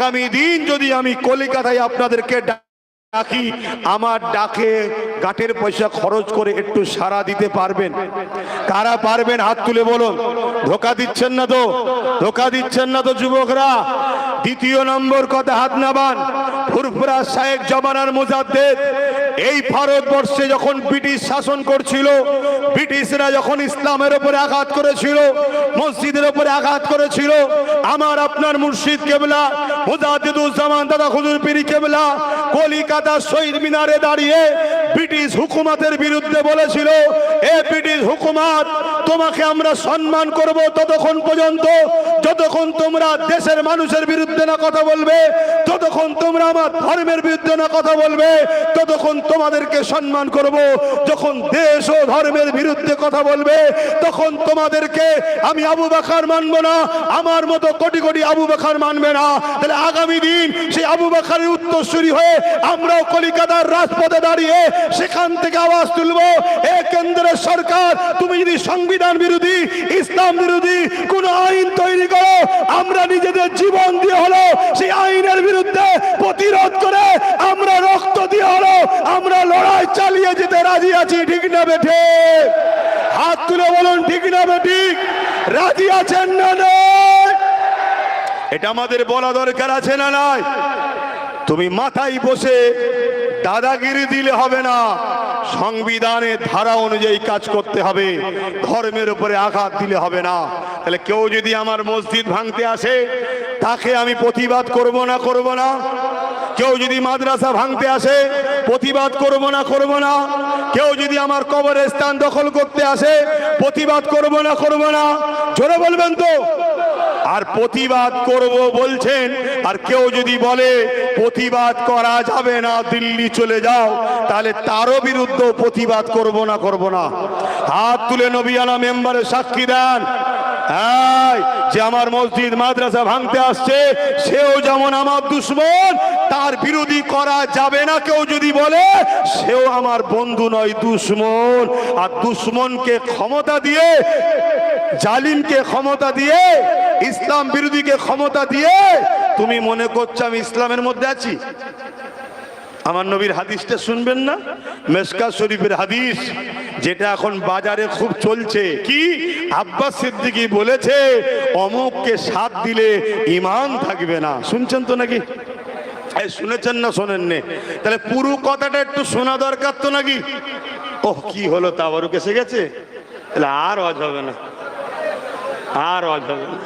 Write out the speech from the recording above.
আগামী দিন যদি আমি কলিকাতায় আপনাদেরকে ডাকি, আমার ডাকে গাটের পয়সা খরচ করে একটু সাড়া দিতে পারবেন? কারা পারবেন হাত তুলে বলুন। ধোকা দিচ্ছেন না তো? ধোকা দিচ্ছেন না তো যুবকরা? দ্বিতীয় নম্বর কথা, হাত নামান। ফুরফুরা শায়েখ জমানার মুজাদ্দেদ, এই ভারতবর্ষে যখন ব্রিটিশ শাসন করছিল, ব্রিটিশরা যখন ইসলামের উপরে আঘাত করেছিল, মসজিদের উপরে আঘাত করেছিল, আমার আপনার মুর্শিদ কেবলা মুজাদ্দিদুজ্জামান দাদা হুজুর পীর কেবলা কলিকাতা শহীদ মিনারে দাঁড়িয়ে ব্রিটিশ হুকুমতের বিরুদ্ধে বলেছিল, এ ব্রিটিশ হুকুমত, তোমাকে আমরা সম্মান করব ততক্ষণ পর্যন্ত যতক্ষণ তোমরা দেশের মানুষের বিরুদ্ধে না কথা বলবে, ততক্ষণ তোমরা আমার ধর্মের বিরুদ্ধে না কথা বলবে, ততক্ষণ তোমাদেরকে সম্মান করব। যখন দেশ ও ধর্মের বিরুদ্ধে কথা বলবে, তখন তোমাদেরকে আমি আবু বকর মানব না, আমার মতো কোটি কোটি আবু বকর মানবে না। তাহলে আগামী দিন সেই আবু বকরের উত্তরসূরি হয়ে আমরাও কলিকাতার রাজপথে দাঁড়িয়ে সেখান থেকে আওয়াজ তুলব, এ কেন্দ্রের সরকার, তুমি যদি সংবিধান বিরোধী, ইসলাম বিরোধী কোন আইন তৈরি করো, আমরা নিজেদের জীবন দিয়ে হলো সেই আইনের বিরুদ্ধে প্রতিরোধ করে, আমরা রক্ত দিয়ে হলো আমরা লড়াই চালিয়ে যেতে রাজি আছি। ঠিক না বেঠে? হাত তুলে বলুন ঠিক না বেঠিক? রাজি আছেন না নয়? এটা আমাদের বলা দরকার আছে না নাই? তুমি মাথায় বসে দাদাগিরি দিলে হবে না, সংবিধানের ধারা অনুযায়ী কাজ করতে হবে, ধর্মের উপরে আঘাত দিলে হবে না। তাহলে কেউ যদি আমার মসজিদ ভাঙতে আসে, তাকে আমি প্রতিবাদ করব না? করব না? কেউ যদি মাদ্রাসা ভাঙতে আসে, প্রতিবাদ করব না? করব না? কেউ যদি আমার কবরের স্থান দখল করতে আসে, প্রতিবাদ করব না? করব না? জোরে বলবেন তো? আর প্রতিবাদ করব বলছেন, আর কেউ যদি বলে প্রতিবাদ করা যাবে না, দিল্লি চলে যাও, তাহলে তারও বিরুদ্ধে প্রতিবাদ করব না? করব না? হাত তুলে নবিয়ানা মেম্বারে সাক্ষী দেন। যে আমার মসজিদ মাদ্রাসা ভাঙতে আসছে, সেও যেমন আমার দুশ্মন, তার বিরোধী করা যাবে না কেউ যদি বলে, সেও আমার বন্ধু নয়, দুশ্মন। আর দুশ্মনকে ক্ষমতা দিয়ে, জালিমকে ক্ষমতা দিয়ে, ইসলাম বিরোধীকে ক্ষমতা দিয়ে তুমি মনে করছো আমি ইসলামের মধ্যে আছি? আমার নবীর হাদিসটা শুনবেন না? মেশকাত শরীফের হাদিস, যেটা এখন বাজারে খুব চলছে। কি? আব্বাস সিদ্দিকী বলেছে অমুককে সাথ দিলে ঈমান থাকবে না। শুনছেন তো নাকি? শুনেছেন না শোনেননি? তাহলে পুরো কথাটা একটু শোনা দরকার তো নাকি? ওহ, কি হলো, তাবারুক এসে গেছে? তাহলে আর ওয়াজ হবে না, আর ওয়াজ হবে না।